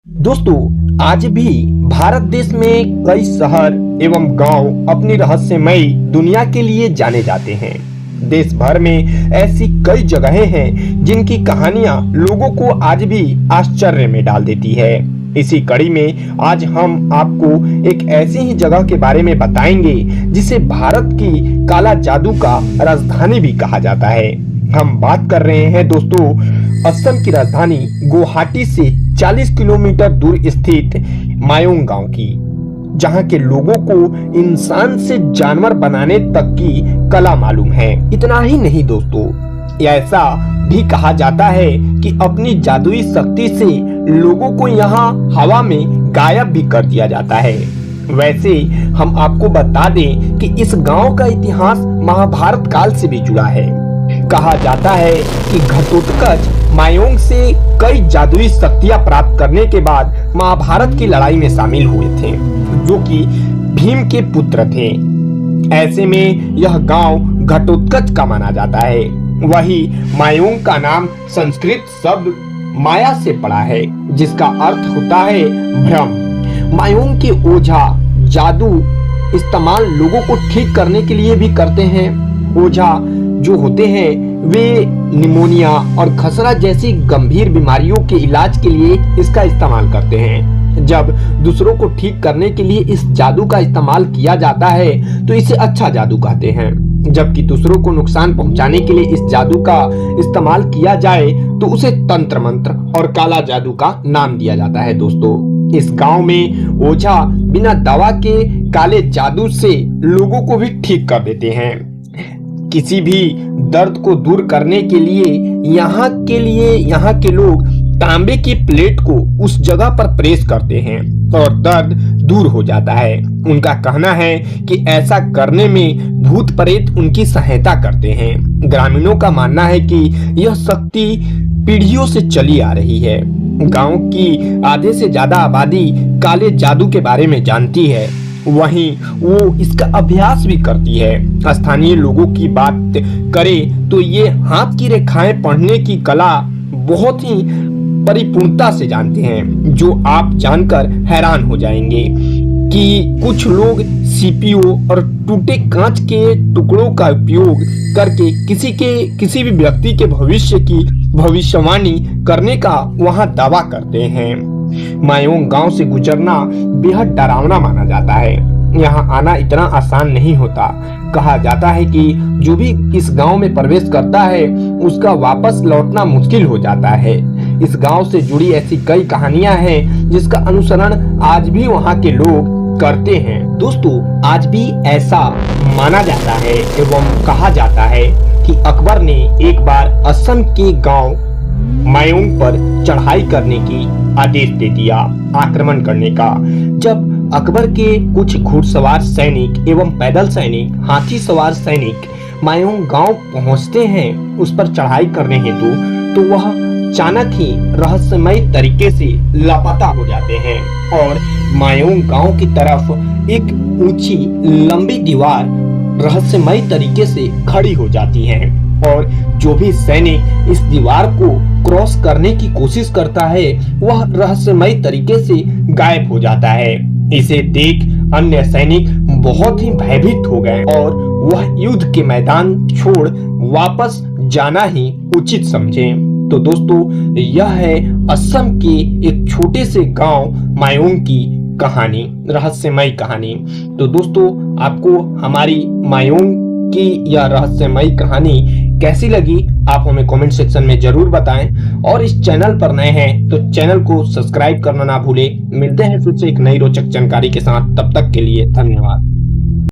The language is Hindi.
दोस्तों, आज भी भारत देश में कई शहर एवं गांव अपनी रहस्यमयी दुनिया के लिए जाने जाते हैं। देश भर में ऐसी कई जगहें हैं जिनकी कहानियां लोगों को आज भी आश्चर्य में डाल देती है। इसी कड़ी में आज हम आपको एक ऐसी ही जगह के बारे में बताएंगे जिसे भारत की काला जादू का राजधानी भी कहा जाता है। हम बात कर रहे हैं दोस्तों असम की राजधानी गुवाहाटी से 40 किलोमीटर दूर स्थित मायोंग गांव की, जहां के लोगों को इंसान से जानवर बनाने तक की कला मालूम है। इतना ही नहीं दोस्तों, ऐसा भी कहा जाता है कि अपनी जादुई शक्ति से लोगों को यहां हवा में गायब भी कर दिया जाता है। वैसे हम आपको बता दें कि इस गांव का इतिहास महाभारत काल से भी जुड़ा है। कहा जाता है कि घटोत्कच मायोंग से कई जादुई शक्तियां प्राप्त करने के बाद महाभारत की लड़ाई में शामिल हुए थे, जो कि भीम के पुत्र थे। ऐसे में यह गांव घटोत्कच का माना जाता है। वही मायोंग का नाम संस्कृत शब्द माया से पड़ा है, जिसका अर्थ होता है भ्रम। मायोंग के ओझा जादू इस्तेमाल लोगों को ठीक करने के लिए भी करते हैं। ओझा जो होते हैं वे निमोनिया और खसरा जैसी गंभीर बीमारियों के इलाज के लिए इसका इस्तेमाल करते हैं। जब दूसरों को ठीक करने के लिए इस जादू का इस्तेमाल किया जाता है तो इसे अच्छा जादू कहते हैं, जबकि दूसरों को नुकसान पहुंचाने के लिए इस जादू का इस्तेमाल किया जाए तो उसे तंत्र मंत्र और काला जादू का नाम दिया जाता है। दोस्तों, इस गांव में ओझा बिना दवा के काले जादू से लोगों को भी ठीक कर देते हैं। किसी भी दर्द को दूर करने के लिए यहाँ के लोग तांबे की प्लेट को उस जगह पर प्रेस करते हैं और दर्द दूर हो जाता है। उनका कहना है कि ऐसा करने में भूत प्रेत उनकी सहायता करते हैं। ग्रामीणों का मानना है कि यह शक्ति पीढ़ियों से चली आ रही है। गांव की आधे से ज्यादा आबादी काले जादू के बारे में जानती है, वहीं वो इसका अभ्यास भी करती है। स्थानीय लोगों की बात करें तो ये हाथ की रेखाएं पढ़ने की कला बहुत ही परिपूर्णता से जानते हैं, जो आप जानकर हैरान हो जाएंगे कि कुछ लोग सीपीओ और टूटे कांच के टुकड़ों का उपयोग करके किसी भी व्यक्ति के भविष्य की भविष्यवाणी करने का वहां दावा करते हैं। मायोंग गांव से गुजरना बेहद डरावना माना जाता है। यहाँ आना इतना आसान नहीं होता। कहा जाता है कि जो भी इस गांव में प्रवेश करता है उसका वापस लौटना मुश्किल हो जाता है। इस गांव से जुड़ी ऐसी कई कहानियां हैं जिसका अनुसरण आज भी वहां के लोग करते हैं। दोस्तों, आज भी ऐसा माना जाता है एवं कहा जाता है कि अकबर ने एक बार असम के गांव मायोंग पर चढ़ाई करने की आदेश दे दिया, आक्रमण करने का। जब अकबर के कुछ घुड़सवार सैनिक एवं पैदल सैनिक, हाथी सवार सैनिक मायोंग गांव पहुंचते हैं उस पर चढ़ाई करने हेतु, तो वह अचानक ही रहस्यमय तरीके से लापता हो जाते हैं और मायोंग गांव की तरफ एक ऊंची लंबी दीवार रहस्यमय तरीके से खड़ी हो जाती है और जो भी सैनिक इस दीवार को क्रॉस करने की कोशिश करता है वह रहस्यमय तरीके से गायब हो जाता है। इसे देख अन्य सैनिक बहुत ही भयभीत हो गए और वह युद्ध के मैदान छोड़ वापस जाना ही उचित समझे। तो दोस्तों, यह है असम के एक छोटे से गांव मायोंग की कहानी, रहस्यमय कहानी। तो दोस्तों, आपको हमारी मायोंग की यह रहस्यमयी कहानी कैसी लगी आप हमें कमेंट सेक्शन में जरूर बताएं और इस चैनल पर नए हैं तो चैनल को सब्सक्राइब करना ना भूलें। मिलते हैं फिर से एक नई रोचक जानकारी के साथ, तब तक के लिए धन्यवाद।